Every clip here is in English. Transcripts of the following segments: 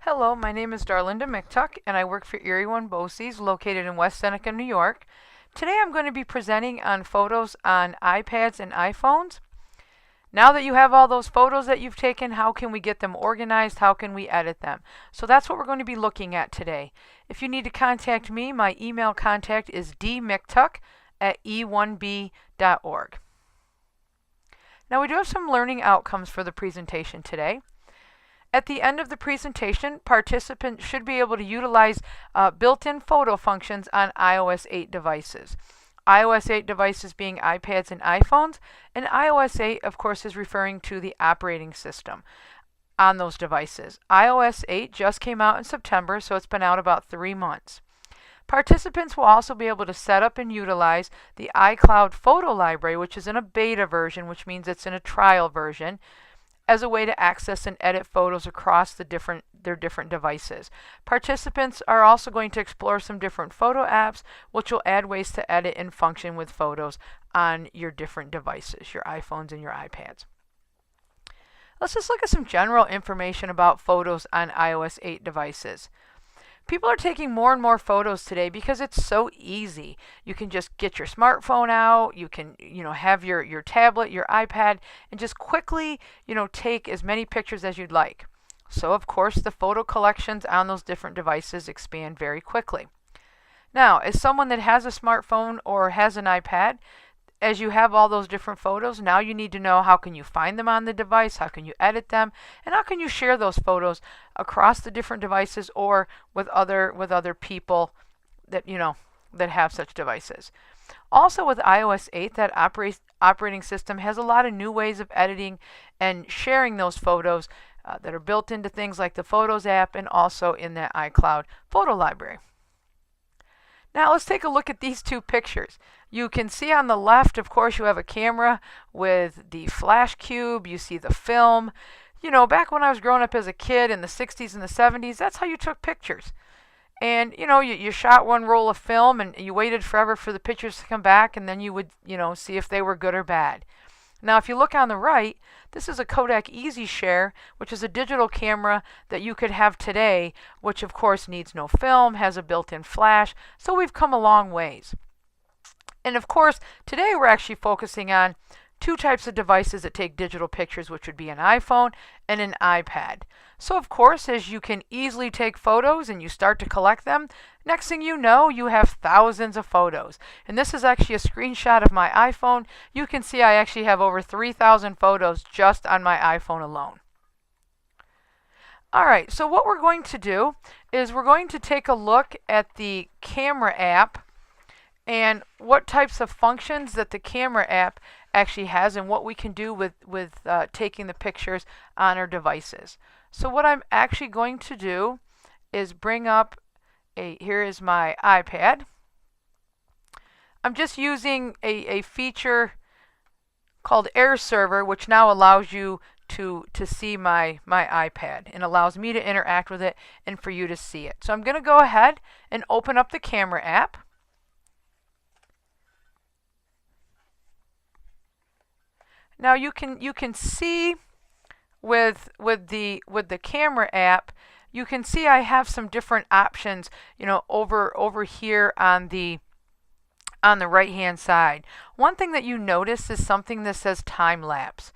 Hello, my name is Darlinda McTuck, and I work for Erie One Bosse's, located in West Seneca, New York. Today I'm going to be presenting on photos on iPads and iPhones. Now that you have all those photos that you've taken, how can we get them organized? How can we edit them? So that's what we're going to be looking at today. If you need to contact me, my email contact is dmctuck@e1b.org. Now we do have some learning outcomes for the presentation today. At the end of the presentation, participants should be able to utilize built-in photo functions on iOS 8 devices. iOS 8 devices being iPads and iPhones, and iOS 8, of course, is referring to the operating system on those devices. iOS 8 just came out in September, so it's been out about 3 months. Participants will also be able to set up and utilize the iCloud photo library, which is in a beta version, which means it's in a trial version, as a way to access and edit photos across their different devices. Participants are also going to explore some different photo apps, which will add ways to edit and function with photos on your different devices, your iPhones and your iPads. Let's just look at some general information about photos on iOS 8 devices. People are taking more and more photos today because it's so easy. You can just get your smartphone out, you can, have your tablet, your iPad, and just quickly, take as many pictures as you'd like. So of course, the photo collections on those different devices expand very quickly. Now, as someone that has a smartphone or has an iPad, as you have all those different photos, now you need to know how can you find them on the device, how can you edit them, and how can you share those photos across the different devices or with other people that that have such devices. Also with iOS 8, that operating system has a lot of new ways of editing and sharing those photos that are built into things like the Photos app and also in that iCloud photo library. Now let's take a look at these two pictures. You can see on the left, of course, you have a camera with the flash cube. You see the film. Back when I was growing up as a kid in the 60s and the 70s, that's how you took pictures. And, you shot one roll of film and you waited forever for the pictures to come back, and then you would, see if they were good or bad. Now, if you look on the right, this is a Kodak Easy Share, which is a digital camera that you could have today, which of course needs no film, has a built-in flash, so we've come a long ways. And of course, today we're actually focusing on two types of devices that take digital pictures, which would be an iPhone and an iPad. So of course, as you can easily take photos and you start to collect them, next thing you know, you have thousands of photos. And this is actually a screenshot of my iPhone. You can see I actually have over 3,000 photos just on my iPhone alone. Alright, so what we're going to do is we're going to take a look at the camera app and what types of functions that the camera app actually has and what we can do with taking the pictures on our devices. So what I'm actually going to do is bring up here is my iPad. I'm just using a feature called Air Server, which now allows you to see my iPad and allows me to interact with it and for you to see it. So I'm going to go ahead and open up the camera app. Now you can see with the camera app, you can see I have some different options, over here on the right hand side. One thing that you notice is something that says time lapse.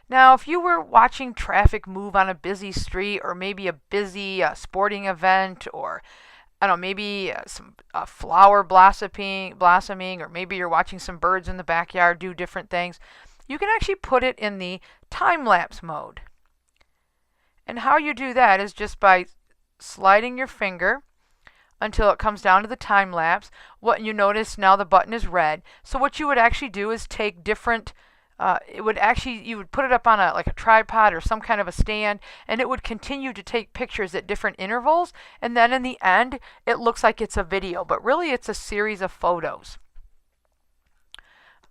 Now, if you were watching traffic move on a busy street, or maybe a busy sporting event, or I don't know, maybe some flower blossoming, or maybe you're watching some birds in the backyard do different things, you can actually put it in the time-lapse mode. And how you do that is just by sliding your finger until it comes down to the time lapse. What you notice now, the button is red. So what you would actually do is take different you would put it up on like a tripod or some kind of a stand, and it would continue to take pictures at different intervals, and then in the end it looks like it's a video, but really it's a series of photos.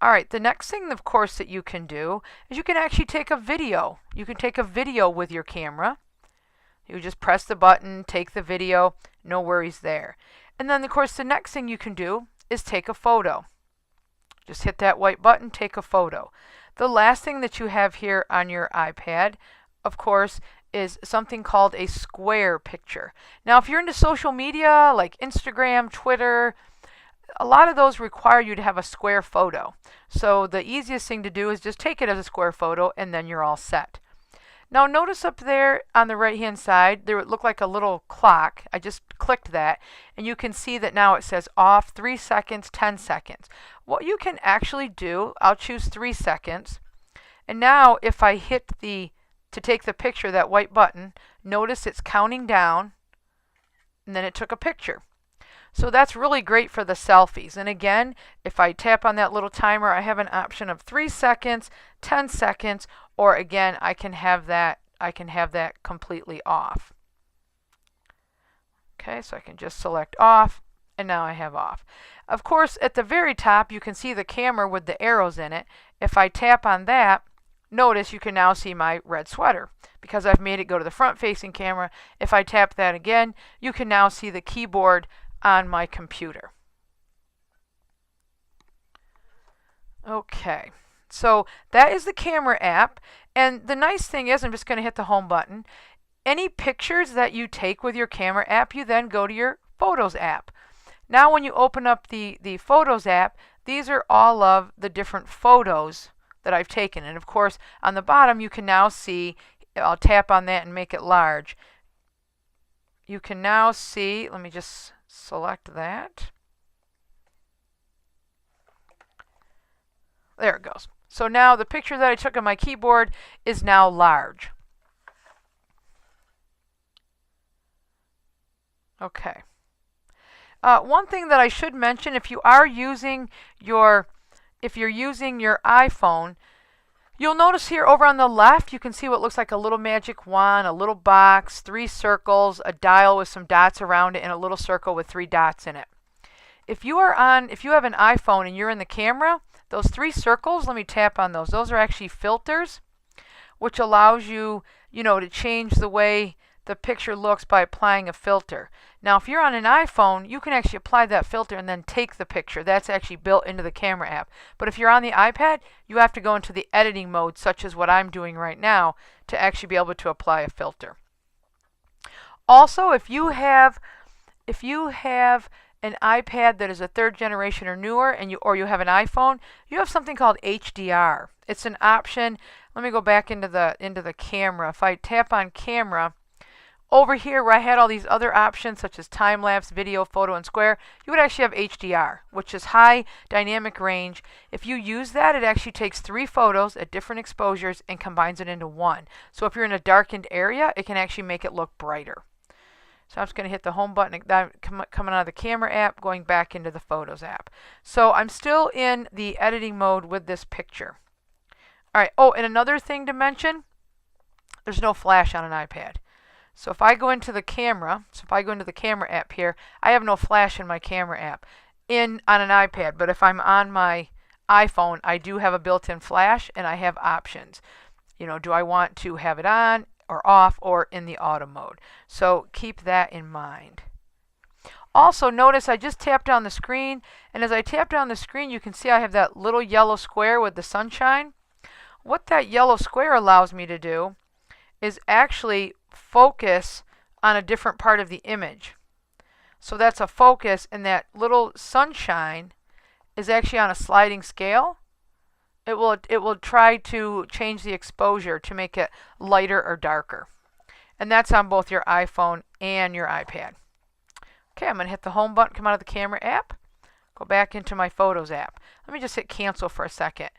Alright, the next thing, of course, that you can do is you can actually take a video. You can take a video with your camera. You just press the button, take the video, no worries there. And then, of course, the next thing you can do is take a photo. Just hit that white button, take a photo. The last thing that you have here on your iPad, of course, is something called a square picture. Now, if you're into social media like Instagram, Twitter, a lot of those require you to have a square photo. So the easiest thing to do is just take it as a square photo, and then you're all set. Now notice up there on the right hand side, there would look like a little clock. I just clicked that, and you can see that now it says off 3 seconds, 10 seconds. What you can actually do, I'll choose 3 seconds, and now if I hit to take the picture, that white button, notice it's counting down, and then it took a picture. So that's really great for the selfies. And again, if I tap on that little timer, I have an option of 3 seconds, 10 seconds, or again, I can have that completely off. Okay, so I can just select off, and now I have off. Of course, at the very top, you can see the camera with the arrows in it. If I tap on that, notice you can now see my red sweater because I've made it go to the front-facing camera. If I tap that again, you can now see the keyboard on my computer. Okay, so that is the camera app, and the nice thing is, I'm just going to hit the home button. Any pictures that you take with your camera app, you then go to your Photos app. Now when you open up the Photos app, these are all of the different photos that I've taken, and of course on the bottom you can now see, I'll tap on that and make it large. You can now see, let me just select that. There it goes. So now the picture that I took on my keyboard is now large. Okay. One thing that I should mention, if you're using your iPhone, you'll notice here over on the left, you can see what looks like a little magic wand, a little box, 3 circles, a dial with some dots around it, and a little circle with 3 dots in it. If you have an iPhone and you're in the camera, those 3 circles, let me tap on those. Those are actually filters, which allows you, to change the way the picture looks by applying a filter. Now, if you're on an iPhone, you can actually apply that filter and then take the picture. That's actually built into the camera app. But if you're on the iPad, you have to go into the editing mode, such as what I'm doing right now, to actually be able to apply a filter. Also, if you have an iPad that is a 3rd generation or newer, and you have an iPhone, you have something called HDR. It's an option. Let me go back into the camera. If I tap on camera, over here where I had all these other options such as time-lapse, video, photo, and square, you would actually have HDR, which is high dynamic range. If you use that, it actually takes 3 photos at different exposures and combines it into one. So if you're in a darkened area, it can actually make it look brighter. So I'm just going to hit the home button, coming out of the camera app, going back into the Photos app. So I'm still in the editing mode with this picture. All right. Oh, and another thing to mention, there's no flash on an iPad. So if I go into the camera, app here, I have no flash in my camera app on an iPad. But if I'm on my iPhone, I do have a built-in flash, and I have options. Do I want to have it on or off or in the auto mode? So keep that in mind. Also notice I just tapped on the screen, and as I tap down the screen, you can see I have that little yellow square with the sunshine. What that yellow square allows me to do is actually focus on a different part of the image. So that's a focus, and that little sunshine is actually on a sliding scale. It will try to change the exposure to make it lighter or darker. And that's on both your iPhone and your iPad. Okay, I'm going to hit the home button, come out of the camera app, go back into my Photos app. Let me just hit cancel for a second.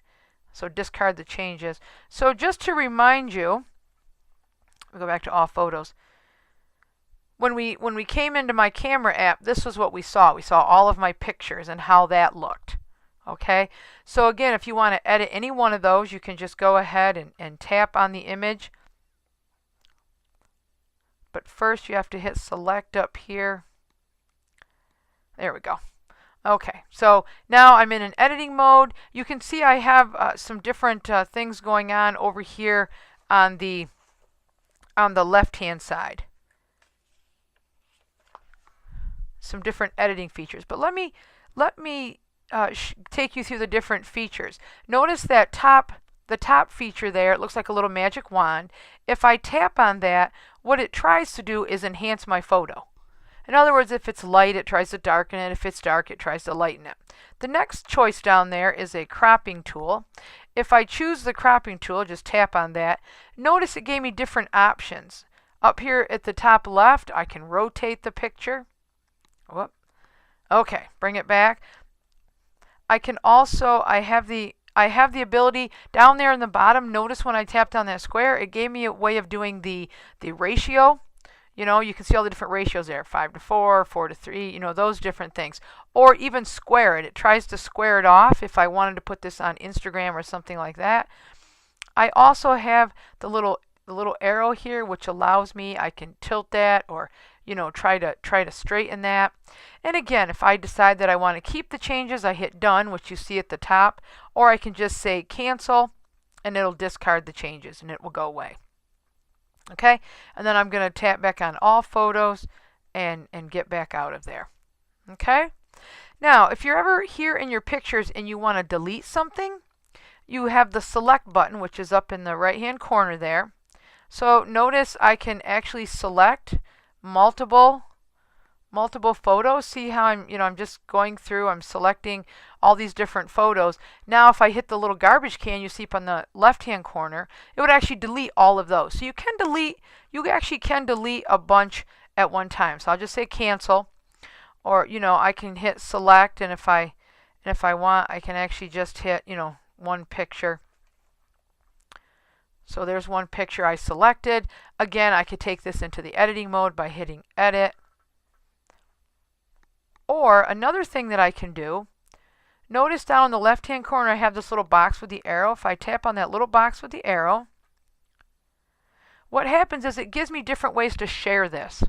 So discard the changes. So just to remind you, we'll go back to all photos. When we came into my camera app, this was what we saw. We saw all of my pictures and how that looked. Okay, so again, if you want to edit any one of those, you can just go ahead and tap on the image. But first you have to hit select up here. There we go. Okay, so now I'm in an editing mode. You can see I have some different things going on over here on the left-hand side. Some different editing features. But let me take you through the different features. Notice that top the top feature there, it looks like a little magic wand. If I tap on that, what it tries to do is enhance my photo. In other words, if it's light, it tries to darken it. If it's dark, it tries to lighten it. The next choice down there is a cropping tool. If I choose the cropping tool, just tap on that. Notice it gave me different options. Up here at the top left, I can rotate the picture. Whoop. Okay, bring it back. I can also, I have the ability down there in the bottom. Notice when I tapped on that square, it gave me a way of doing the ratio. You know, you can see all the different ratios there, 5:4, 4:3, you know, those different things. Or even square it. It tries to square it off if I wanted to put this on Instagram or something like that. I also have the little arrow here, which allows me, I can tilt that or, you know, try to straighten that. And again, if I decide that I want to keep the changes, I hit done, which you see at the top, or I can just say cancel, and it'll discard the changes and it will go away. Okay, and then I'm going to tap back on all photos and get back out of there. Okay, now if you're ever here in your pictures and you want to delete something, you have the select button, which is up in the right hand corner there. So notice I can actually select multiple photos. See how I'm just going through, I'm selecting all these different photos. Now if I hit the little garbage can you see up on the left hand corner, it would actually delete all of those. So you actually can delete a bunch at one time. So I'll just say cancel, or I can hit select, and if I want, I can actually just hit one picture. So there's one picture I selected. Again, I could take this into the editing mode by hitting edit. Or another thing that I can do, notice down in the left hand corner I have this little box with the arrow. If I tap on that little box with the arrow, what happens is it gives me different ways to share this.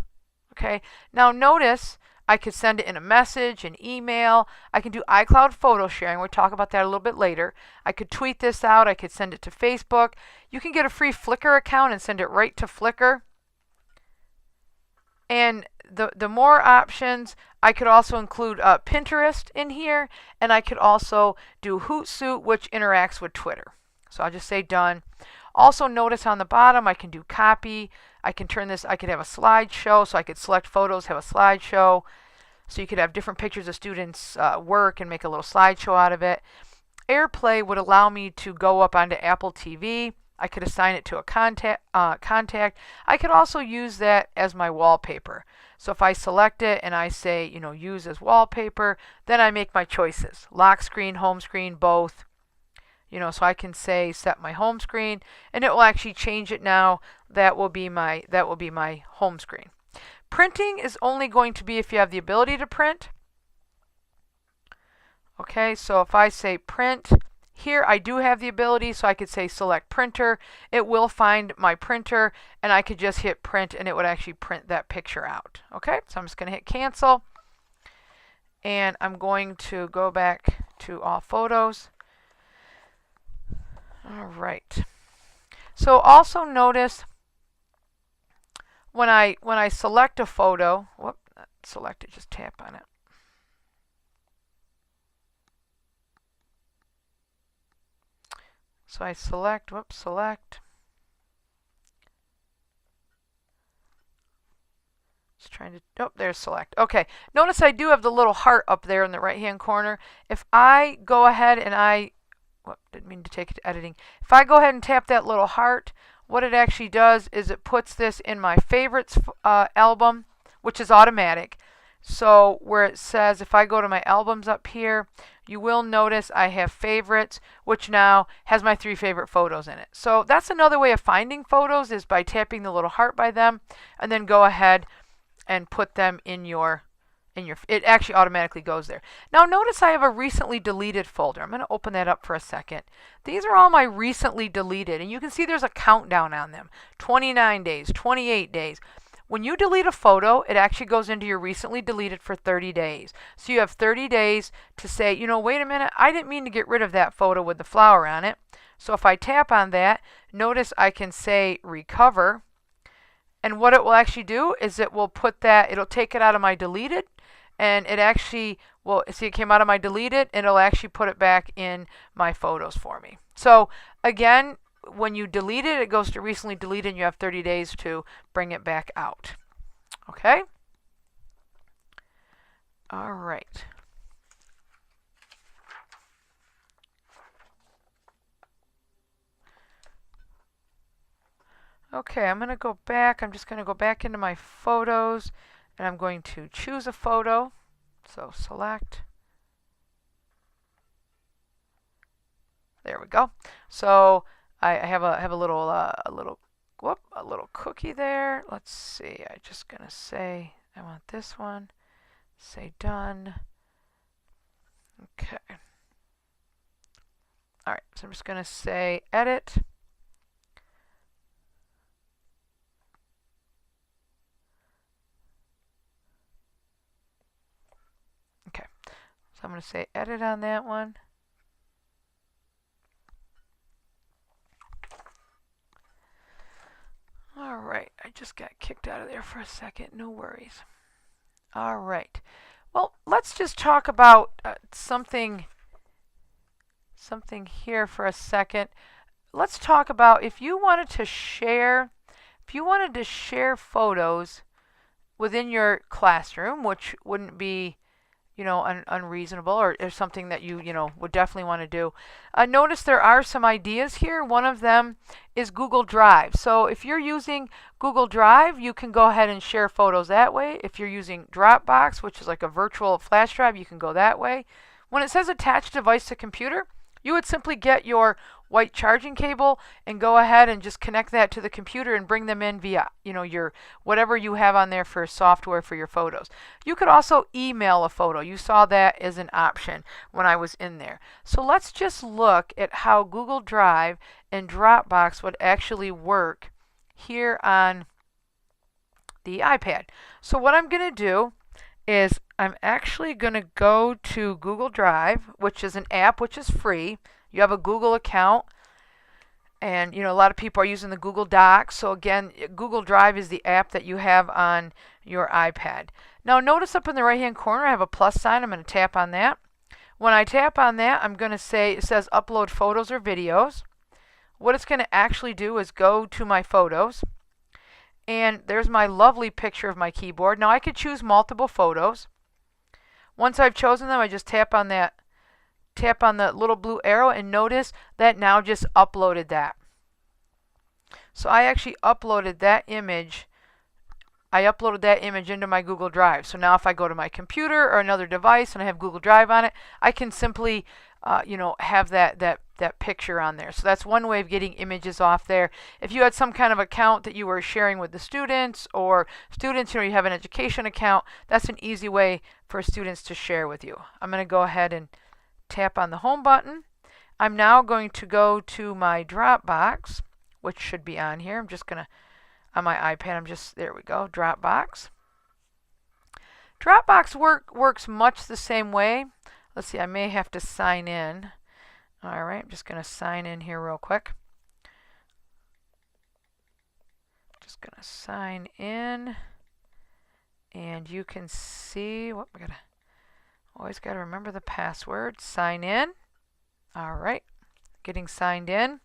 Okay, now notice I could send it in a message, an email. I can do iCloud photo sharing. We'll talk about that a little bit later. I could tweet this out. I could send it to Facebook. You can get a free Flickr account and send it right to Flickr. And the more options, I could also include Pinterest in here, and I could also do Hootsuite, which interacts with Twitter. So I'll just say done. Also notice on the bottom I can do copy. I can turn this, I could have a slideshow, so I could select photos, have a slideshow. So you could have different pictures of students' work and make a little slideshow out of it. AirPlay would allow me to go up onto Apple TV. I could assign it to a contact. I could also use that as my wallpaper. So if I select it and I say, use as wallpaper, then I make my choices. Lock screen, home screen, both. So I can say set my home screen, and it will actually change it now. That will be my home screen. Printing is only going to be if you have the ability to print. Okay, so if I say print, here I do have the ability, so I could say select printer. It will find my printer, and I could just hit print, and it would actually print that picture out. Okay, so I'm just going to hit cancel, and I'm going to go back to all photos. All right. So also notice when I select a photo, whoop, not select it, just tap on it. So I select, select. Just trying to, oh, there's select. Okay, notice I do have the little heart up there in the right hand corner. If I go ahead and didn't mean to take it to editing. If I go ahead and tap that little heart, what it actually does is it puts this in my favorites album, which is automatic. So where it says, if I go to my albums up here, you will notice I have favorites, which now has my 3 favorite photos in it. So that's another way of finding photos, is by tapping the little heart by them, and then go ahead and put them in your, it actually automatically goes there. Now notice I have a recently deleted folder. I'm going to open that up for a second. These are all my recently deleted, and you can see there's a countdown on them. 29 days, 28 days. When you delete a photo, it actually goes into your recently deleted for 30 days. So you have 30 days to say, wait a minute, I didn't mean to get rid of that photo with the flower on it. So if I tap on that, notice I can say recover. And what it will actually do is it will put that, it'll take it out of my deleted, and it actually, well, see, it came out of my deleted, and it'll actually put it back in my photos for me. So again, when you delete it, it goes to recently deleted, and you have 30 days to bring it back out. Okay? All right. Okay, I'm going to go back. I'm just going to go back into my photos, and I'm going to choose a photo. So select. There we go. So I have a little cookie there. Let's see. I'm just going to say I want this one. Say done. Okay. All right. So I'm just going to say edit. Okay. So I'm going to say edit on that one. All right. I just got kicked out of there for a second. No worries. All right. Well, let's just talk about something here for a second. Let's talk about if you wanted to share photos within your classroom, which wouldn't be unreasonable, or something that you would definitely want to do. Notice there are some ideas here. One of them is Google Drive. So if you're using Google Drive, you can go ahead and share photos that way. If you're using Dropbox, which is like a virtual flash drive, you can go that way. When it says attach device to computer, you would simply get your white charging cable and go ahead and just connect that to the computer and bring them in via your whatever you have on there for software for your photos. You could also email a photo. You saw that as an option when I was in there. So let's just look at how Google Drive and Dropbox would actually work here on the iPad. So what I'm going to do is I'm actually going to go to Google Drive, which is an app which is free. You have a Google account, and a lot of people are using the Google Docs. So again, Google Drive is the app that you have on your iPad. Now notice up in the right hand corner I have a plus sign. I'm going to tap on that. When I tap on that, I'm going to say, it says upload photos or videos. What it's going to actually do is go to my photos, and there's my lovely picture of my keyboard. Now I could choose multiple photos. Once I've chosen them, I just tap on the little blue arrow, and notice that now just uploaded that. So I actually uploaded that image. I uploaded that image into my Google Drive. So now if I go to my computer or another device and I have Google Drive on it, I can simply have that picture on there. So that's one way of getting images off there. If you had some kind of account that you were sharing with the students, or students, you have an education account, that's an easy way for students to share with you. I'm going to go ahead and tap on the home button. I'm now going to go to my Dropbox, which should be on here. I'm just going to, on my iPad, there we go, Dropbox. Dropbox works much the same way. Let's see, I may have to sign in. All right, I'm just going to sign in here real quick. Just going to sign in. And you can see, always got to remember the password. Sign in. All right, getting signed in.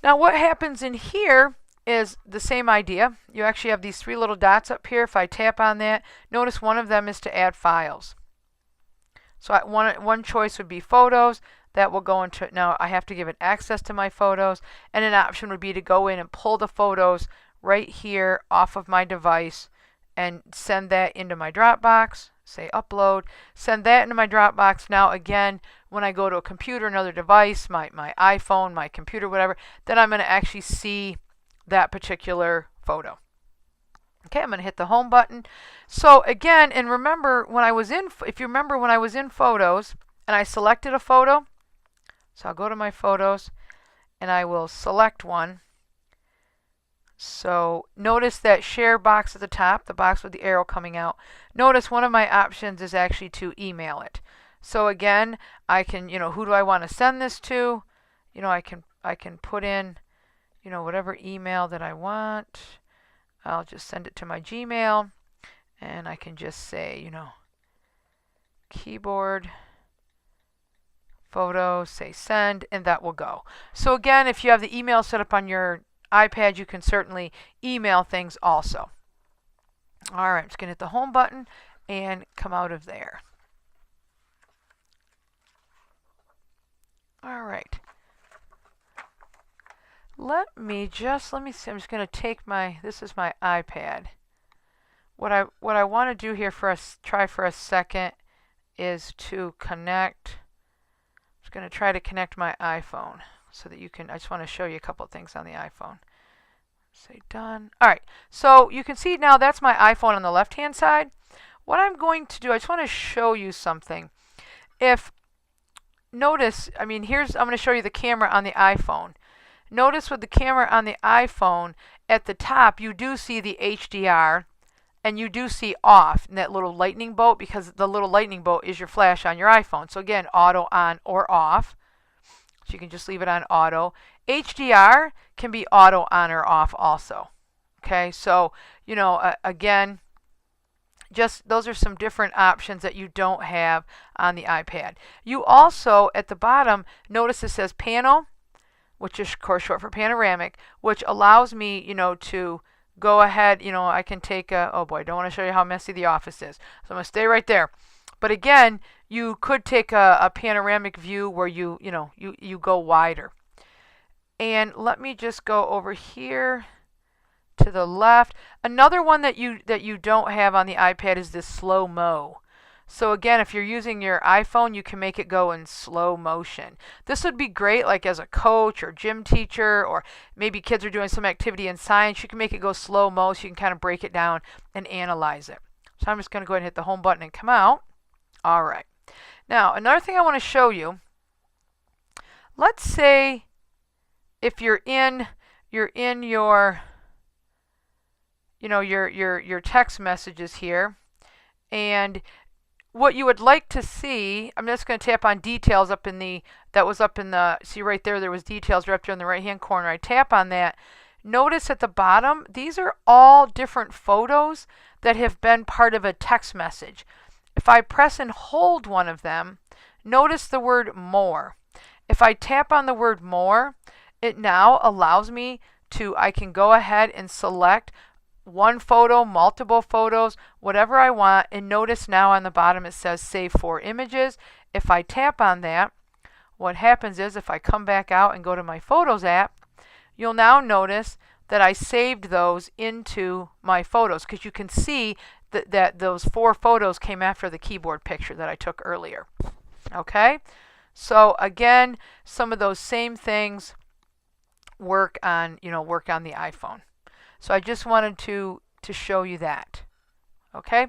Now what happens in here is the same idea. You actually have these three little dots up here. If I tap on that, notice one of them is to add files. So one choice would be photos. That will go into, now I have to give it access to my photos, and an option would be to go in and pull the photos right here off of my device and send that into my Dropbox. Say upload, send that into my Dropbox. Now again, when I go to a computer, another device, my iPhone, my computer, whatever, then I'm going to actually see that particular photo. Okay, I'm going to hit the home button. So again, and remember when I was in, if you remember when I was in photos and I selected a photo, so I'll go to my photos and I will select one. So notice that share box at the top, the box with the arrow coming out. Notice one of my options is actually to email it. So again, I can, who do I want to send this to? I can put in, whatever email that I want. I'll just send it to my Gmail. And I can just say, keyboard, photo, say send, and that will go. So again, if you have the email set up on your iPad, you can certainly email things also. All right, I'm just going to hit the home button and come out of there. All right. Let me see. I'm just going to take this is my iPad. What I want to do here try for a second is to connect. I'm just going to try to connect my iPhone so that I just want to show you a couple of things on the iPhone. Say done. All right, so you can see now that's my iPhone on the left-hand side. What I'm going to do, I just want to show you something. Notice, I'm going to show you the camera on the iPhone. Notice with the camera on the iPhone, at the top, you do see the HDR, and you do see off in that little lightning bolt, because the little lightning bolt is your flash on your iPhone. So again, auto on or off. So you can just leave it on auto. HDR can be auto on or off also. Okay, so, again, just those are some different options that you don't have on the iPad. You also, at the bottom, notice it says panel, which is, of course, short for panoramic, which allows me, to go ahead, I can take oh boy, I don't want to show you how messy the office is. So I'm going to stay right there. But again, you could take a panoramic view where you go wider. And let me just go over here to the left. Another one that you don't have on the iPad is this slow mo. So again, if you're using your iPhone, you can make it go in slow motion. This would be great like as a coach or gym teacher, or maybe kids are doing some activity in science. You can make it go slow mo so you can kind of break it down and analyze it. So I'm just going to go ahead and hit the home button and come out. All right. Now, another thing I want to show you. Let's say if you're in your your text messages here, and what you would like to see, I'm just going to tap on details see right there was details right up there in the right hand corner. I tap on that. Notice at the bottom, these are all different photos that have been part of a text message. If I press and hold one of them, notice the word more. If I tap on the word more, it now allows me I can go ahead and select one photo, multiple photos, whatever I want. And notice now on the bottom it says save 4 images. If I tap on that, what happens is if I come back out and go to my Photos app, you'll now notice that I saved those into my photos, because you can see that those 4 photos came after the keyboard picture that I took earlier. Okay? So again, some of those same things work on the iPhone. So I just wanted to show you that. Okay?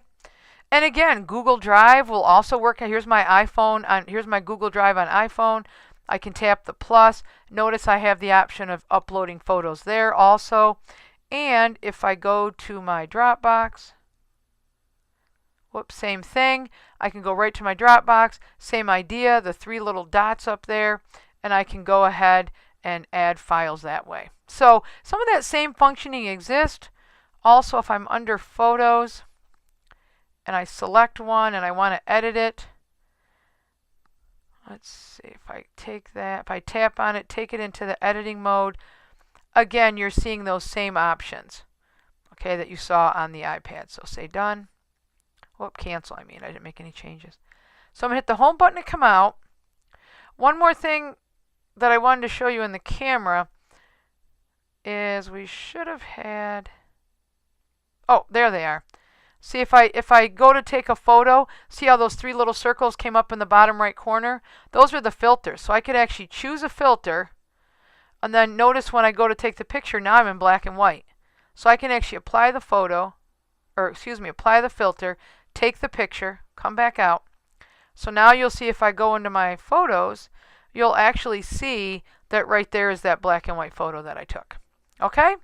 And again, Google Drive will also work. Here's my iPhone. Here's my Google Drive on iPhone. I can tap the plus. Notice I have the option of uploading photos there also. And if I go to my Dropbox, same thing. I can go right to my Dropbox. Same idea, the 3 little dots up there. And I can go ahead and add files that way. So some of that same functioning exists. Also, if I'm under Photos and I select one and I want to edit it, let's see if I take that, if I tap on it, take it into the editing mode, again, you're seeing those same options, okay, that you saw on the iPad. So say done. Cancel, I didn't make any changes. So I'm going to hit the home button to come out. One more thing that I wanted to show you in the camera is we should have had, there they are. See, if I go to take a photo, see how those 3 little circles came up in the bottom right corner? Those are the filters. So I could actually choose a filter, and then notice when I go to take the picture, now I'm in black and white. So I can actually apply the apply the filter, take the picture, come back out. So now you'll see if I go into my photos, you'll actually see that right there is that black and white photo that I took. Okay?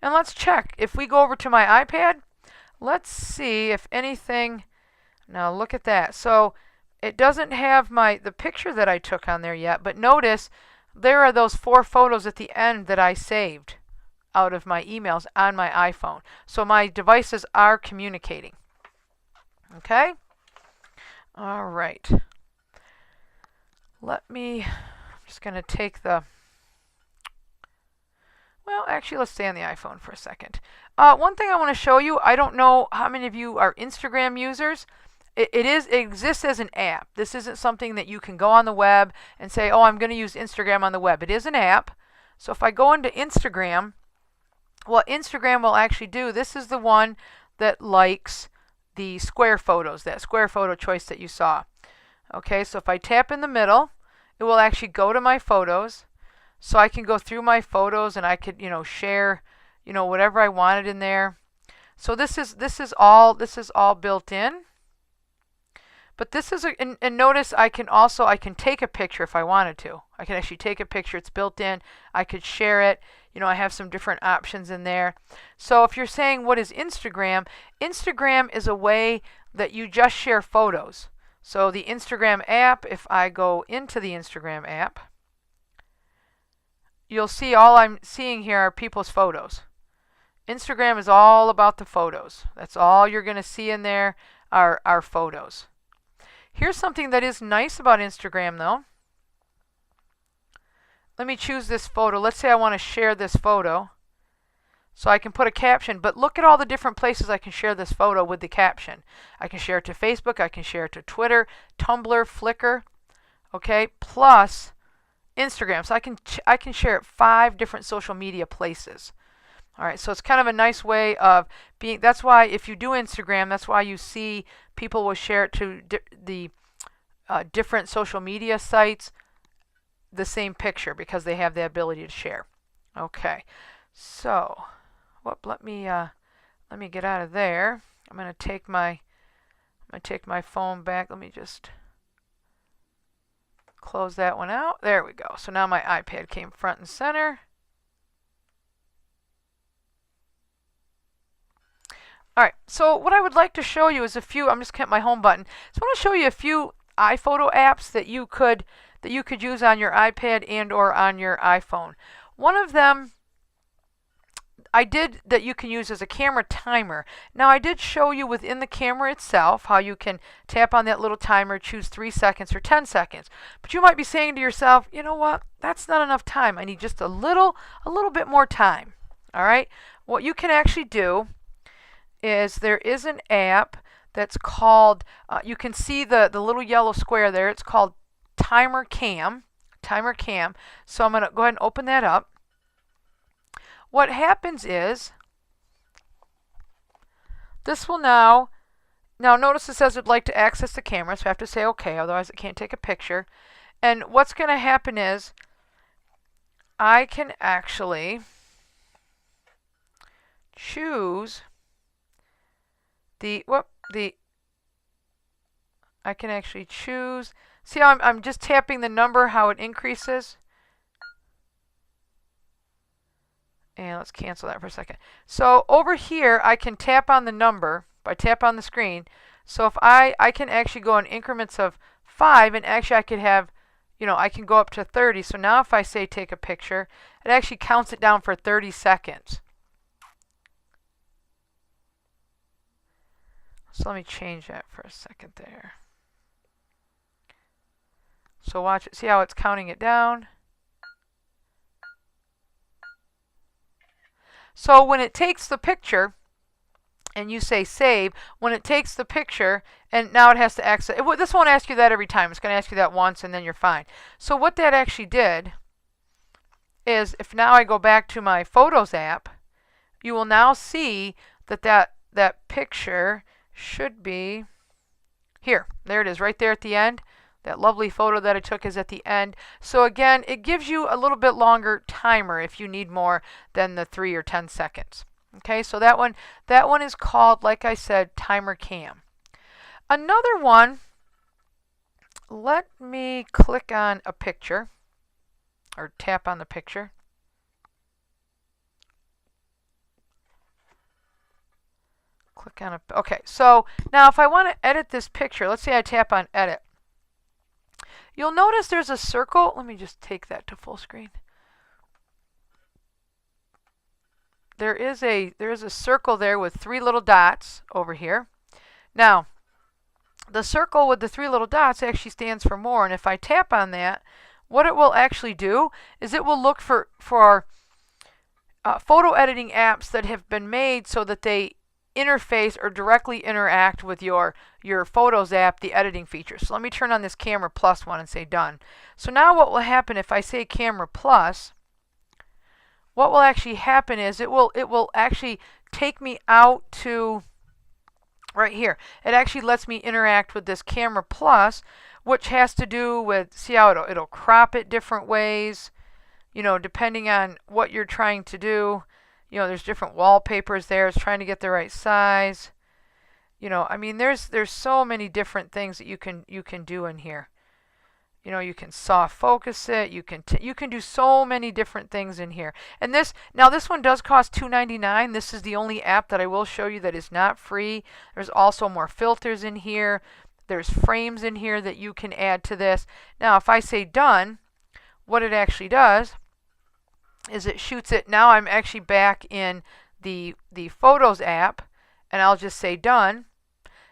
And let's check. If we go over to my iPad, let's see if anything. Now look at that. So it doesn't have the picture that I took on there yet, but notice there are those 4 photos at the end that I saved out of my emails on my iPhone. So my devices are communicating. Okay? All right. I'm just going to take the, well, actually, let's stay on the iPhone for a second. One thing I want to show you, I don't know how many of you are Instagram users. It exists as an app. This isn't something that you can go on the web and say, oh, I'm going to use Instagram on the web. It is an app. So if I go into Instagram, what Instagram will actually do, this is the one that likes the square photos, that square photo choice that you saw. Okay, so if I tap in the middle, it will actually go to my photos. So I can go through my photos and I could, share, whatever I wanted in there. So this is all built in. But this is and notice I can take a picture if I wanted to. I can actually take a picture. It's built in. I could share it. I have some different options in there. So if you're saying what is Instagram? Instagram is a way that you just share photos. So the Instagram app, if I go into the Instagram app, you'll see all I'm seeing here are people's photos. Instagram is all about the photos. That's all you're going to see in there are photos. Here's something that is nice about Instagram, though. Let me choose this photo. Let's say I want to share this photo. So I can put a caption, but look at all the different places I can share this photo with the caption. I can share it to Facebook, I can share it to Twitter, Tumblr, Flickr, okay, plus Instagram. So I can share it 5 different social media places. All right, so it's kind of a nice way of being. That's why if you do Instagram, that's why you see people will share it to the different social media sites, the same picture, because they have the ability to share. Okay, so let me get out of there. I'm going to take my phone back. Let me just close that one out. There we go. So now my iPad came front and center. All right, so what I would like to show you is a few. I'm just getting my home button. So I want to show you a few iPhoto apps that you could use on your iPad and or on your iPhone. One of them I did that you can use as a camera timer. Now I did show you within the camera itself how you can tap on that little timer, choose 3 seconds or 10 seconds. But you might be saying to yourself, you know what? That's not enough time. I need just a little bit more time. All right? What you can actually do is there is an app that's called, you can see the little yellow square there. It's called Timer Cam. So I'm going to go ahead and open that up. What happens is, this will now notice it says it'd like to access the camera, so I have to say OK, otherwise it can't take a picture. And what's going to happen is, I can actually choose I can actually choose, see how I'm just tapping the number, how it increases. And let's cancel that for a second. So over here, I can tap on the number by tap on the screen. So if I can actually go in increments of 5, and actually I could have, I can go up to 30. So now if I say take a picture, it actually counts it down for 30 seconds. So let me change that for a second there. So watch it. See how it's counting it down? So when it takes the picture, and you say save, when it takes the picture, and now it has to access, this won't ask you that every time. It's going to ask you that once, and then you're fine. So what that actually did is, if now I go back to my Photos app, you will now see that picture should be here. There it is, right there at the end. That lovely photo that I took is at the end. So again, it gives you a little bit longer timer if you need more than the 3 or 10 seconds. Okay, so that one is called, like I said, Timer Cam. Another one, let me click on a picture, or tap on the picture. Click on a, okay, so now if I want to edit this picture, let's say I tap on edit. You'll notice there's a circle. Let me just take that to full screen. there is a circle there with 3 little dots over here. Now, the circle with the 3 little dots actually stands for more, and if I tap on that, what it will actually do is it will look for photo editing apps that have been made so that they interface or directly interact with your Photos app, the editing feature. So let me turn on this Camera Plus one and say done. So now what will happen if I say Camera Plus, what will actually happen is it will actually take me out to right here. It actually lets me interact with this Camera Plus, which has to do with, see how it'll crop it different ways, depending on what you're trying to do. There's different wallpapers there. It's trying to get the right size. I mean, there's so many different things that you can do in here. You can soft focus it. You can do so many different things in here. And this one does cost $2.99. This is the only app that I will show you that is not free. There's also more filters in here. There's frames in here that you can add to this. Now, if I say done, what it actually does is it shoots it. Now I'm actually back in the Photos app, and I'll just say done,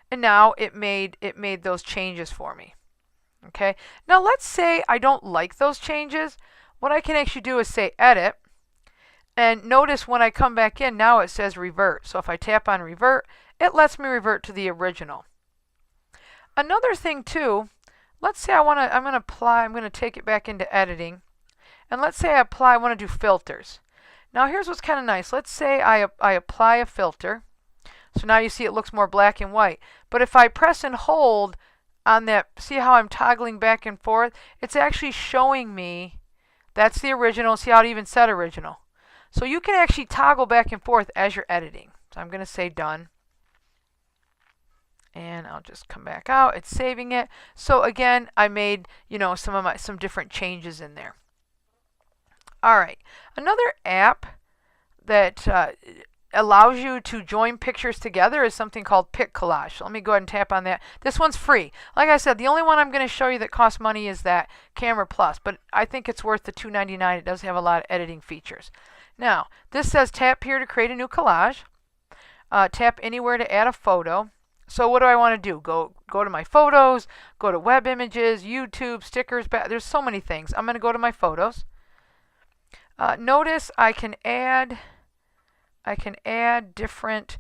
and now it made those changes for me. Okay. Now let's say I don't like those changes. What I can actually do is say edit, and notice when I come back in, now it says revert. So if I tap on revert, it lets me revert to the original. Another thing too, let's say I'm going to take it back into editing. And let's say I want to do filters. Now here's what's kind of nice. Let's say I apply a filter. So now you see it looks more black and white. But if I press and hold on that, see how I'm toggling back and forth? It's actually showing me that's the original. See how it even said original. So you can actually toggle back and forth as you're editing. So I'm going to say done. And I'll just come back out. It's saving it. So again, I made some different changes in there. All right, another app that allows you to join pictures together is something called Pic Collage. So let me go ahead and tap on that. This one's free. Like I said, the only one I'm going to show you that costs money is that Camera Plus, but I think it's worth the $2.99. It does have a lot of editing features. Now, this says tap here to create a new collage. Tap anywhere to add a photo. So what do I want to do? Go to my photos, go to web images, YouTube, stickers. There's so many things. I'm going to go to my photos. Notice I can add different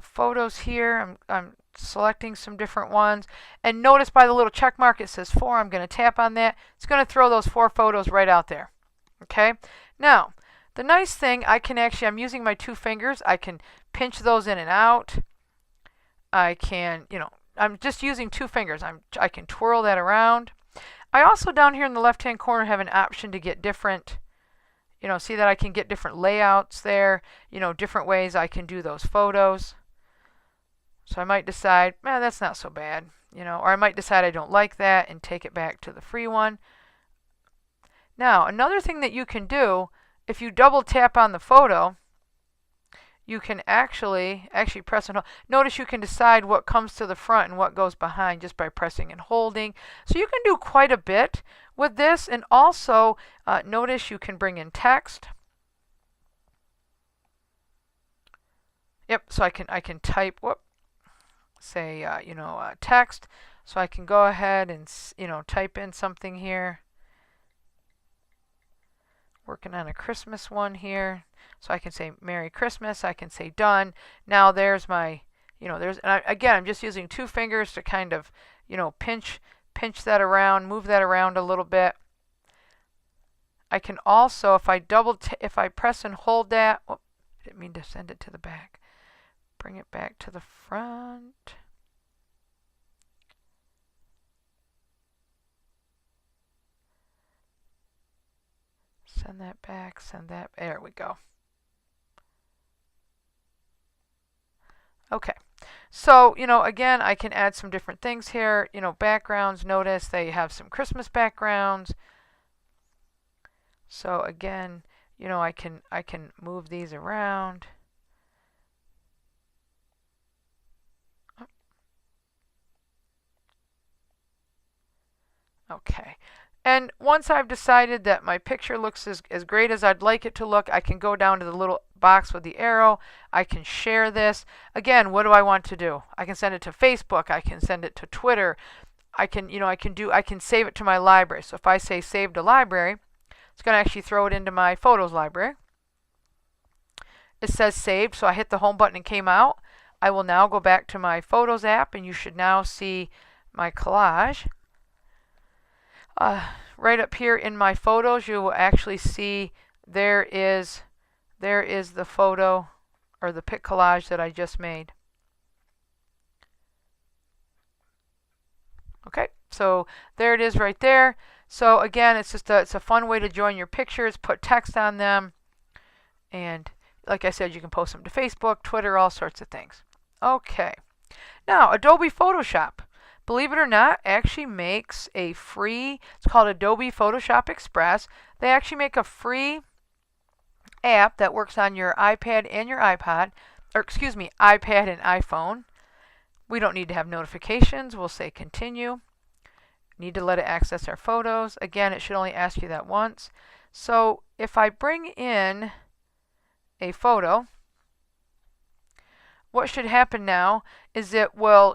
photos here. I'm selecting some different ones, and notice by the little check mark it says 4. I'm going to tap on that. It's going to throw those 4 photos right out there. Okay. Now the nice thing, I'm using my 2 fingers. I can pinch those in and out. I can, I'm just using 2 fingers. I can twirl that around. I also down here in the left hand corner have an option to get different. See that I can get different layouts there, different ways I can do those photos. So I might decide, that's not so bad, or I might decide I don't like that and take it back to the free one. Now, another thing that you can do, if you double tap on the photo, you can actually press and hold. Notice you can decide what comes to the front and what goes behind just by pressing and holding. So you can do quite a bit with this, and also notice you can bring in text. Yep, so I can type, say text. So I can go ahead and type in something here. Working on a Christmas one here. So I can say Merry Christmas. I can say done. Now there's my, again, I'm just using 2 fingers to kind of, pinch that around, move that around a little bit. I can also, if I press and hold that, I didn't mean to send it to the back. Bring it back to the front. Send that back, there we go. Okay, so, again, I can add some different things here. Backgrounds, notice they have some Christmas backgrounds. So again, I can move these around. Okay. And once I've decided that my picture looks as great as I'd like it to look, I can go down to the little box with the arrow. I can share this. Again, what do I want to do? I can send it to Facebook. I can send it to Twitter. I can save it to my library. So if I say save to library, it's going to actually throw it into my photos library. It says saved, so I hit the home button and came out. I will now go back to my Photos app, and you should now see my collage. Right up here in my photos, you will actually see there is the photo or the pic collage that I just made. Okay, so there it is right there. So again, it's a fun way to join your pictures, put text on them, and like I said, you can post them to Facebook, Twitter, all sorts of things. Okay. Now, Adobe Photoshop, believe it or not, actually makes a free, it's called Adobe Photoshop Express. They actually make a free app that works on your iPad and your iPad, or excuse me, iPad and iPhone. We don't need to have notifications. We'll say continue. Need to let it access our photos. Again, it should only ask you that once. So if I bring in a photo, what should happen now is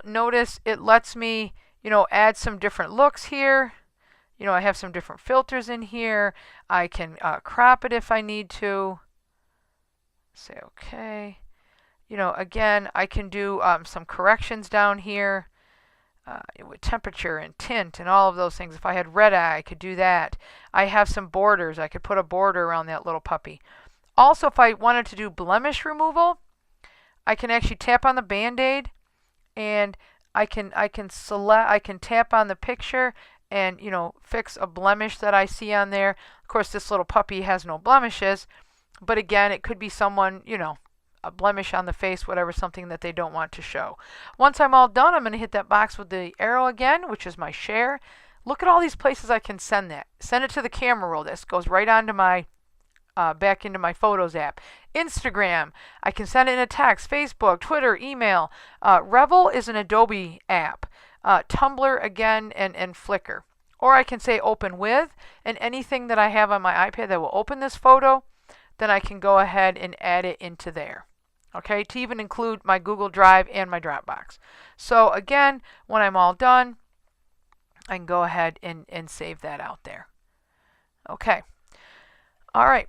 notice it lets me, add some different looks here. I have some different filters in here. I can crop it if I need to. Say okay. Again, I can do some corrections down here with temperature and tint and all of those things. If I had red eye, I could do that. I have some borders. I could put a border around that little puppy. Also, if I wanted to do blemish removal, I can actually tap on the Band-Aid, and I can tap on the picture and fix a blemish that I see on there. Of course, this little puppy has no blemishes, but again, it could be someone, a blemish on the face, whatever, something that they don't want to show. Once I'm all done, I'm going to hit that box with the arrow again, which is my share. Look at all these places I can send that. Send it to the camera roll. This goes right onto my back into my Photos app. Instagram, I can send it in a text. Facebook, Twitter, email. Revel is an Adobe app. Tumblr again, and Flickr. Or I can say open with, and anything that I have on my iPad that will open this photo, then I can go ahead and add it into there. Okay, to even include my Google Drive and my Dropbox. So again, when I'm all done, I can go ahead and save that out there. Okay. All right.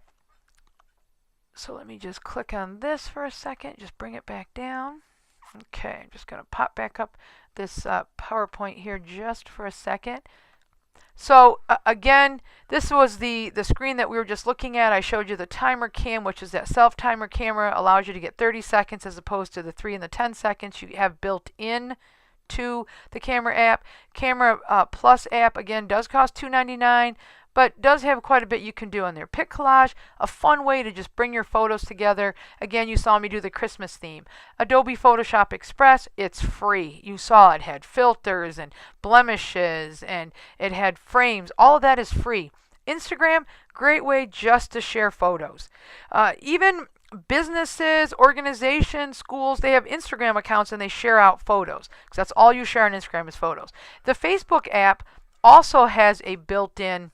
So let me just click on this for a second, just bring it back down. Okay, I'm just going to pop back up this PowerPoint here just for a second. So again, this was the screen that we were just looking at. I showed you the timer cam, which is that self-timer camera, allows you to get 30 seconds as opposed to the 3 and the 10 seconds you have built in to the camera app. Camera Plus app, again, does cost $2.99. but does have quite a bit you can do on there. Pic collage, a fun way to just bring your photos together. Again, you saw me do the Christmas theme. Adobe Photoshop Express, it's free. You saw it had filters and blemishes and it had frames. All of that is free. Instagram, great way just to share photos. Even businesses, organizations, schools, they have Instagram accounts and they share out photos because that's all you share on Instagram is photos. The Facebook app also has a built-in,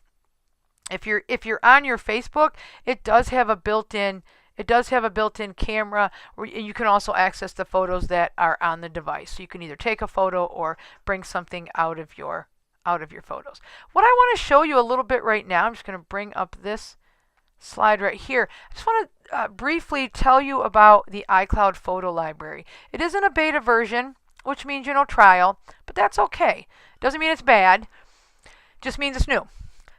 if you're on your Facebook, it does have a built-in camera where you can also access the photos that are on the device. So you can either take a photo or bring something out of your photos. What I want to show you a little bit right now, I'm just going to bring up this slide right here. I just want to briefly tell you about the iCloud photo library. It isn't a beta version, which means trial, but that's okay. Doesn't mean it's bad, just means it's new.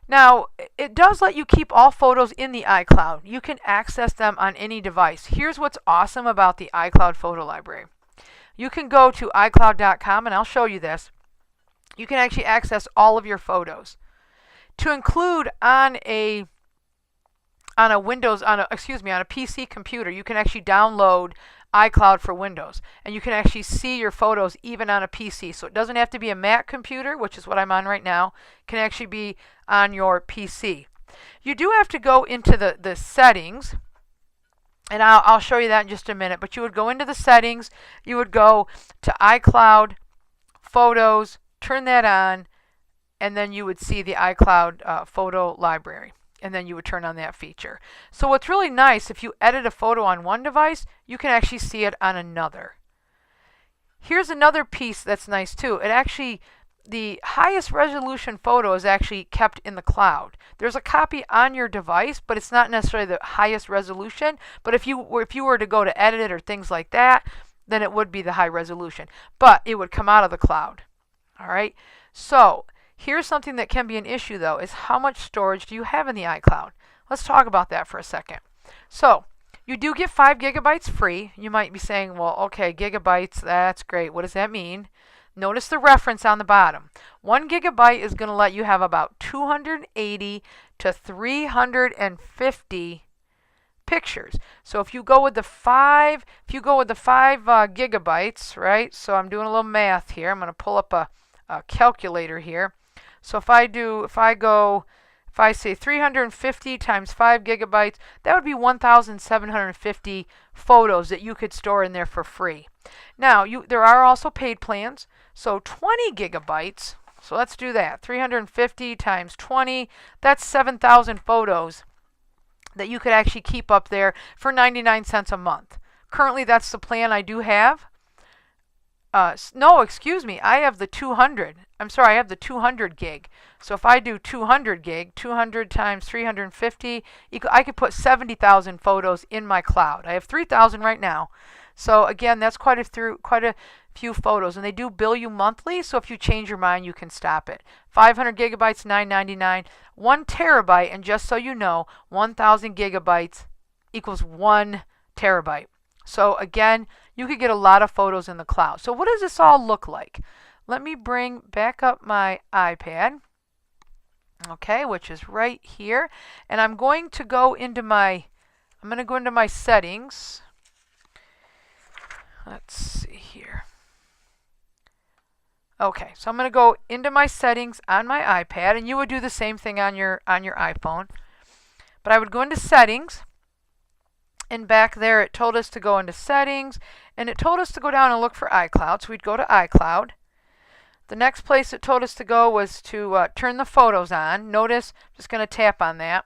Now, it does let you keep all photos in the iCloud. You can access them on any device. Here's what's awesome about the iCloud photo library. You can go to iCloud.com, and I'll show you this. You can actually access all of your photos. To include on a PC computer, you can actually download iCloud for Windows, and you can actually see your photos even on a PC. So it doesn't have to be a Mac computer, which is what I'm on right now. It can actually be on your PC. You do have to go into the settings, and I'll show you that in just a minute, but you would go into the settings, you would go to iCloud, Photos, turn that on, and then you would see the iCloud photo library. and then you would turn on that feature. So what's really nice, if you edit a photo on one device, you can actually see it on another. Here's another piece that's nice too. The highest resolution photo is actually kept in the cloud. There's a copy on your device, but it's not necessarily the highest resolution. But if you were to go to edit it or things like that, then it would be the high resolution. But it would come out of the cloud. All right. So here's something that can be an issue though, is how much storage do you have in the iCloud? Let's talk about that for a second. So you do get 5 gigabytes free. You might be saying, well, okay, gigabytes, that's great. What does that mean? Notice the reference on the bottom. 1 gigabyte is going to let you have about 280 to 350 pictures. So if you go with the 5 gigabytes, right? So I'm doing a little math here. I'm going to pull up a calculator here. So if I say 350 times 5 gigabytes, that would be 1,750 photos that you could store in there for free. Now, there are also paid plans. So 20 gigabytes, so let's do that. 350 times 20, that's 7,000 photos that you could actually keep up there for 99 cents a month. Currently, that's the plan I do have. No, excuse me, I have the 200. I'm sorry, I have the 200 gig. So if I do 200 gig, 200 times 350, I could put 70,000 photos in my cloud. I have 3,000 right now. So again, that's quite a few photos, and they do bill you monthly. So if you change your mind, you can stop it. 500 gigabytes, $9.99. 1 terabyte, and just so you know, 1,000 gigabytes equals 1 terabyte. So again, you could get a lot of photos in the cloud. So what does this all look like? Let me bring back up my iPad, okay, which is right here, and I'm going to go into my settings. Let's see here. Okay, so I'm going to go into my settings on my iPad, and you would do the same thing on your iPhone. But I would go into settings, and back there it told us to go into settings, and it told us to go down and look for iCloud. So we'd go to iCloud. The next place it told us to go was to turn the photos on. Notice, I'm just going to tap on that.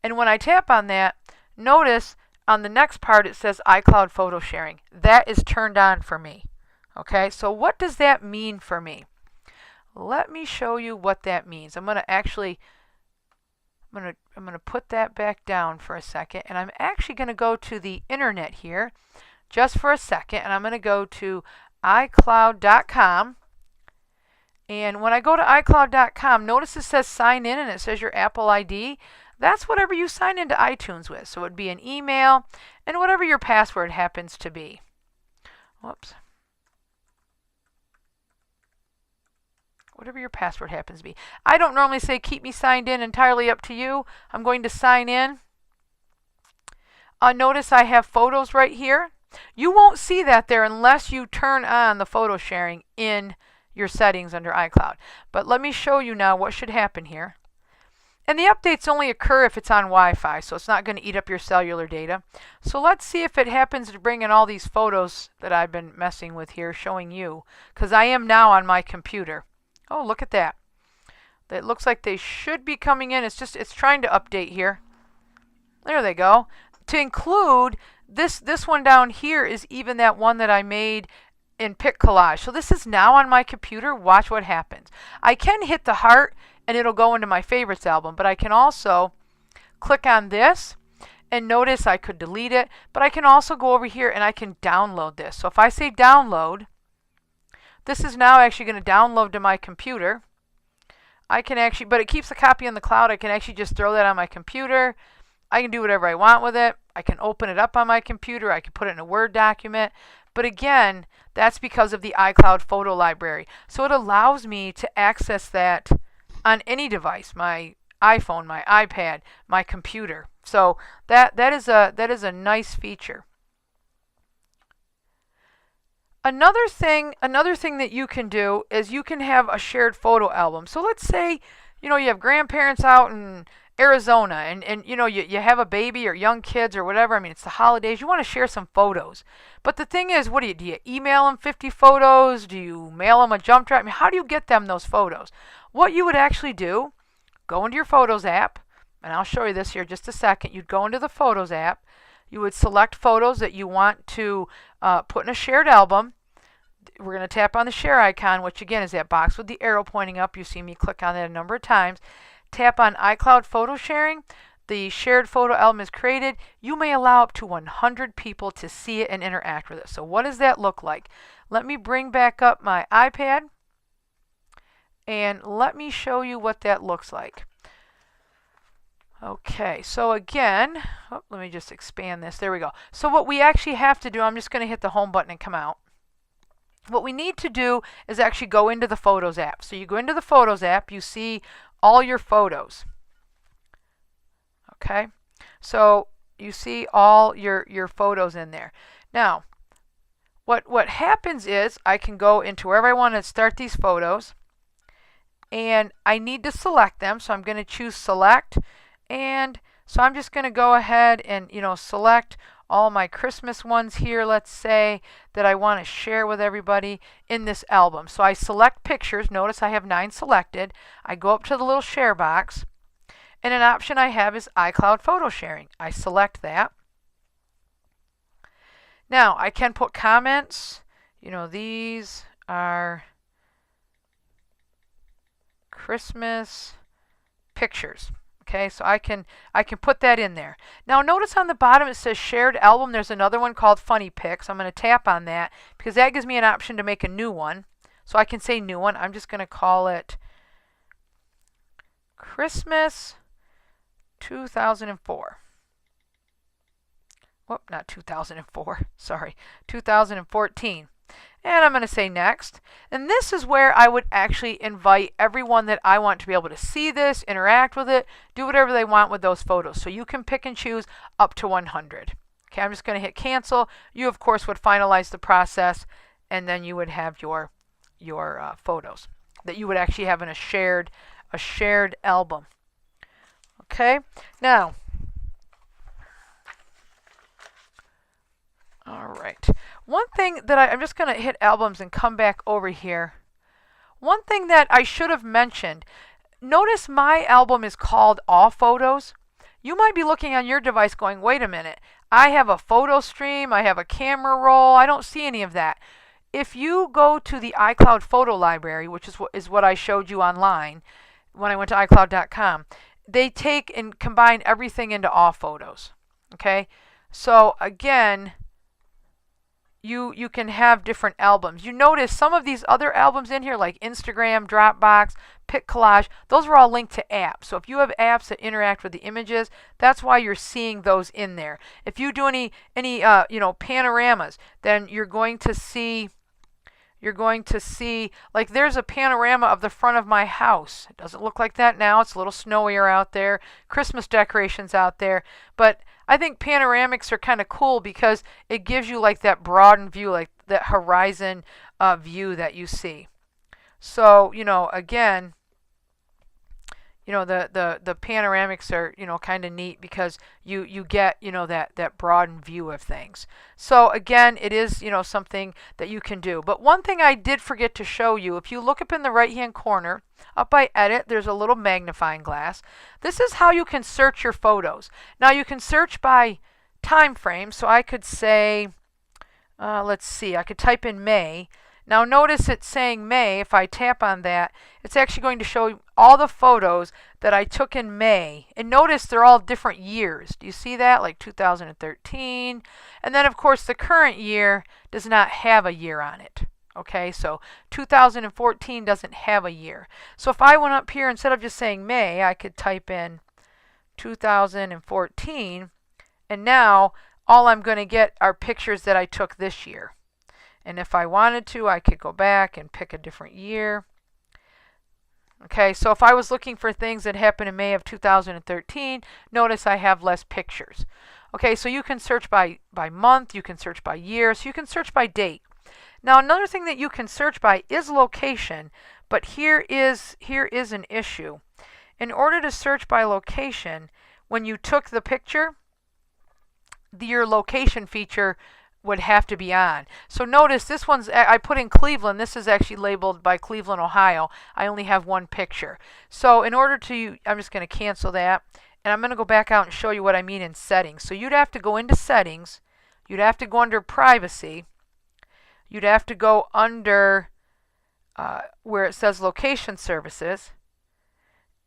And when I tap on that, notice on the next part it says iCloud photo sharing. That is turned on for me. Okay, so what does that mean for me? Let me show you what that means. I'm going to put that back down for a second, and I'm actually going to go to the internet here just for a second, and I'm going to go to iCloud.com. And when I go to iCloud.com, notice it says sign in and it says your Apple ID. That's whatever you sign into iTunes with. So it would be an email and whatever your password happens to be. Whoops. Whatever your password happens to be. I don't normally say keep me signed in, entirely up to you. I'm going to sign in. Notice I have photos right here. You won't see that there unless you turn on the photo sharing in your settings under iCloud. But let me show you now what should happen here. And the updates only occur if it's on Wi-Fi, so it's not going to eat up your cellular data. So let's see if it happens to bring in all these photos that I've been messing with here, showing you, because I am now on my computer. Oh, look at that. It looks like they should be coming in. It's trying to update here. There they go. To include this one down here is even that one that I made in Pic Collage. So this is now on my computer. Watch what happens. I can hit the heart and it'll go into my favorites album, but I can also click on this and notice I could delete it, but I can also go over here and I can download this. So if I say download, this is now actually going to download to my computer. I can actually, but it keeps a copy in the cloud. I can actually just throw that on my computer. I can do whatever I want with it. I can open it up on my computer. I can put it in a Word document. But again, that's because of the iCloud photo library. So it allows me to access that on any device, my iPhone, my iPad, my computer. So that is a nice feature. Another thing that you can do is you can have a shared photo album. So let's say, you have grandparents out in Arizona and you have a baby or young kids or whatever. I mean, it's the holidays. You want to share some photos. But the thing is, do you email them 50 photos? Do you mail them a jump drive? I mean, how do you get them those photos? What you would actually do, go into your Photos app, and I'll show you this here in just a second, you'd go into the Photos app. You would select photos that you want to put in a shared album. We're going to tap on the share icon, which again is that box with the arrow pointing up. You see me click on that a number of times. Tap on iCloud photo sharing. The shared photo album is created. You may allow up to 100 people to see it and interact with it. So what does that look like? Let me bring back up my iPad and let me show you what that looks like. Okay, so again, let me just expand this. There we go. So what we actually have to do, I'm just going to hit the home button and come out. What we need to do is actually go into the Photos app. So you go into the Photos app, you see all your photos. Okay, so you see all your photos in there. Now, what happens is I can go into wherever I want to start these photos, and I need to select them. So I'm going to choose Select. And so I'm just going to go ahead and select all my Christmas ones here, let's say, that I want to share with everybody in this album. So I select pictures. Notice I have 9 selected. I go up to the little share box, and an option I have is iCloud photo sharing. I select that. Now I can put comments. These are Christmas pictures. Okay, so I can put that in there. Now notice on the bottom it says shared album. There's another one called Funny Pics. I'm going to tap on that because that gives me an option to make a new one. So I can say new one. I'm just going to call it Christmas 2004. Whoop, not 2004. Sorry, 2014. And I'm going to say next. And this is where I would actually invite everyone that I want to be able to see this, interact with it, do whatever they want with those photos. So you can pick and choose up to 100. Okay, I'm just going to hit cancel. You, of course, would finalize the process, and then you would have your photos that you would actually have in a shared album. Okay, now, all right. One thing that I'm just going to hit albums and come back over here. One thing that I should have mentioned, notice my album is called All Photos. You might be looking on your device going, wait a minute, I have a photo stream, I have a camera roll, I don't see any of that. If you go to the iCloud photo library, which is what I showed you online when I went to iCloud.com, they take and combine everything into All Photos. Okay, so again, you can have different albums. You notice some of these other albums in here, like Instagram, Dropbox, Pic Collage, those are all linked to apps. So if you have apps that interact with the images, that's why you're seeing those in there. If you do any panoramas, then you're going to see like there's a panorama of the front of my house. It doesn't look like that now. It's a little snowier out there. Christmas decorations out there. But I think panoramics are kind of cool because it gives you like that broadened view, like that horizon view that you see. So, again, the panoramics are, kind of neat because you get, that broadened view of things. So again, it is, something that you can do. But one thing I did forget to show you, if you look up in the right-hand corner, up by Edit, there's a little magnifying glass. This is how you can search your photos. Now you can search by time frame. So I could say, let's see, I could type in May. Now notice it's saying May. If I tap on that, it's actually going to show all the photos that I took in May. And notice they're all different years. Do you see that? Like 2013. And then, of course, the current year does not have a year on it. Okay, so 2014 doesn't have a year. So if I went up here, instead of just saying May, I could type in 2014. And now all I'm going to get are pictures that I took this year. And if I wanted to, I could go back and pick a different year. Okay, so if I was looking for things that happened in May of 2013, notice I have less pictures. Okay, so you can search by month, you can search by year, so you can search by date. Now another thing that you can search by is location, but here is an issue. In order to search by location, when you took the picture, your location feature would have to be on. So notice this one's, I put in Cleveland. This is actually labeled by Cleveland, Ohio. I only have one picture. So in order to, I'm just going to cancel that. And I'm going to go back out and show you what I mean in settings. So you'd have to go into settings. You'd have to go under privacy. You'd have to go under where it says location services.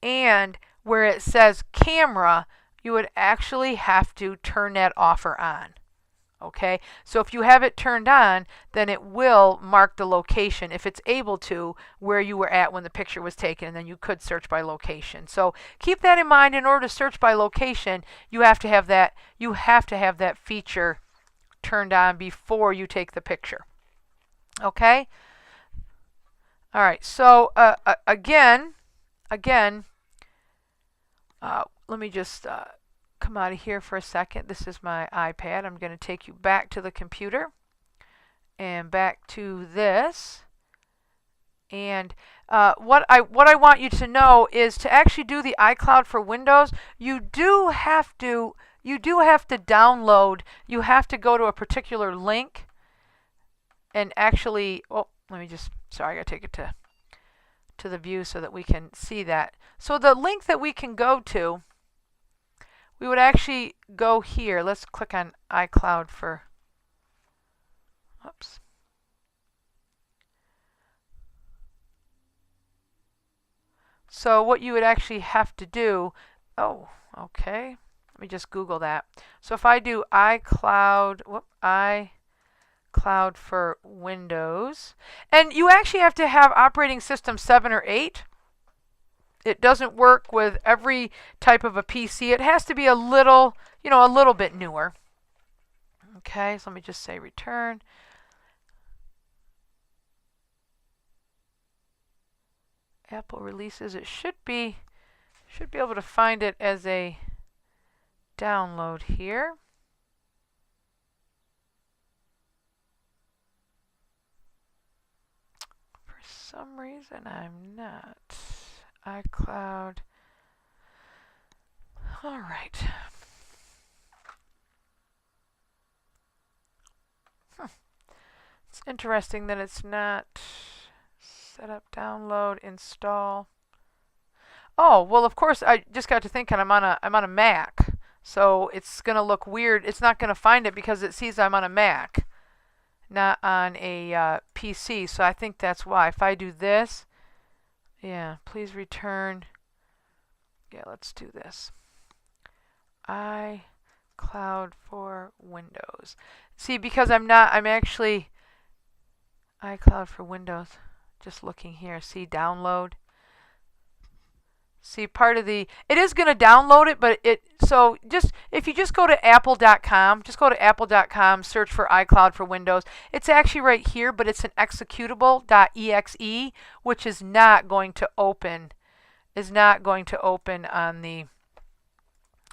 And where it says camera, you would actually have to turn that off or on. Okay, so if you have it turned on, then it will mark the location, if it's able to, where you were at when the picture was taken, and then you could search by location. So keep that in mind. In order to search by location, you have to have that feature turned on before you take the picture. Okay. All right. So again, let me just come out of here for a second. This is my iPad. I'm going to take you back to the computer and back to this. And what I want you to know is to actually do the iCloud for Windows, you do have to download. You have to go to a particular link and actually. Oh, let me just. Sorry, I got to take it to the view so that we can see that. So the link that we can go to, we would actually go here. Let's click on iCloud for. Oops. So what you would actually have to do, oh, okay. Let me just Google that. So if I do iCloud for Windows, and you actually have to have operating system 7 or 8. It doesn't work with every type of a PC. It has to be a little bit newer. Okay, so let me just say return. Apple releases. It should be able to find it as a download here. For some reason, I'm not. iCloud. All right. It's interesting that it's not set up, download, install. Oh, well, of course, I just got to thinking I'm on a Mac. So it's going to look weird. It's not going to find it because it sees I'm on a Mac, not on a PC. So I think that's why. If I do this, yeah, please return. Yeah, let's do this. iCloud for Windows. See, because I'm actually iCloud for Windows. Just looking here. See, download. See, it is going to download it, but if you just go to apple.com, search for iCloud for Windows. It's actually right here, but it's an executable.exe, which is not going to open on the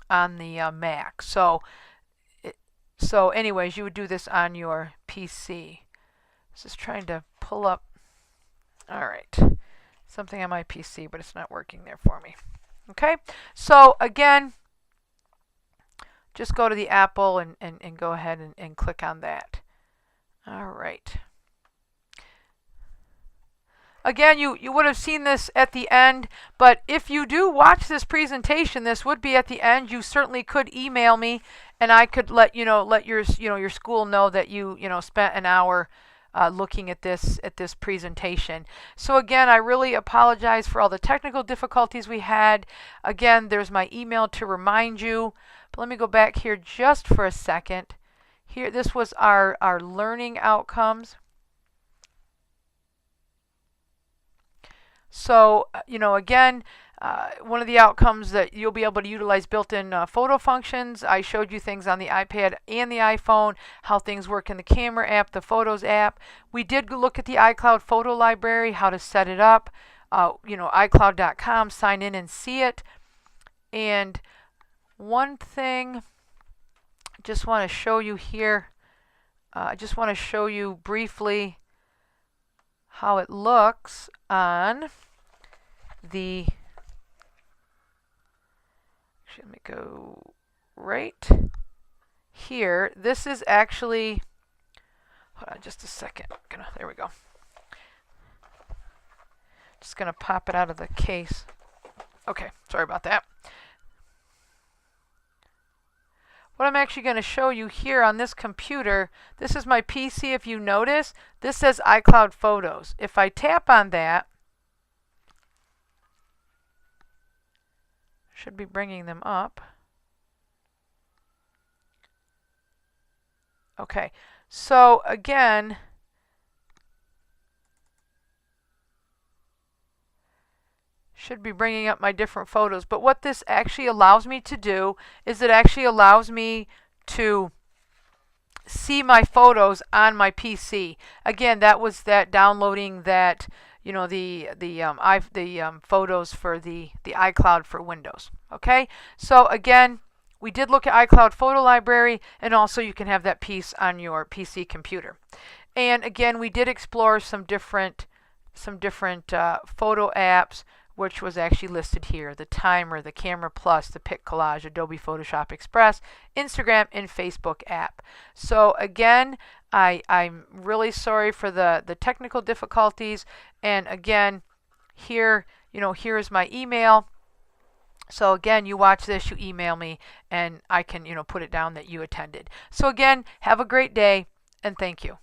Mac. So anyways, you would do this on your PC. Just trying to pull up. All right. Something on my PC, but it's not working there for me. Okay, so again, just go to the Apple and go ahead and click on that. All right. Again, you would have seen this at the end, but if you do watch this presentation, this would be at the end. You certainly could email me, and I could let your school know that you spent an hour looking at this presentation. So again, I really apologize for all the technical difficulties we had. Again, there's my email to remind you. But let me go back here just for a second. Here, this was our learning outcomes. So again, one of the outcomes that you'll be able to utilize built-in photo functions. I showed you things on the iPad and the iPhone, how things work in the camera app, the Photos app. We did look at the iCloud photo library, how to set it up. iCloud.com, sign in and see it. And one thing I just want to show you here, I just want to show you briefly how it looks on the. Actually, let me go right here. This is actually. Hold on just a second. There we go. Just gonna pop it out of the case. Okay, sorry about that. what I'm actually going to show you here on this computer, this is my PC. If you notice, this says iCloud Photos. If I tap on that, should be bringing them up. Okay, so again, should be bringing up my different photos. But what this actually allows me to do is it actually allows me to see my photos on my PC. Again, that was that downloading that, you know, the photos for the iCloud for Windows. Okay, so again, we did look at iCloud Photo Library, and also you can have that piece on your PC computer. And again, we did explore some different photo apps, which was actually listed here: the Timer, the Camera Plus, the Pic Collage, Adobe Photoshop Express, Instagram, and Facebook app. So again, I'm really sorry for the technical difficulties. And again, here, here is my email. So again, you watch this, you email me, and I can, put it down that you attended. So again, have a great day, and thank you.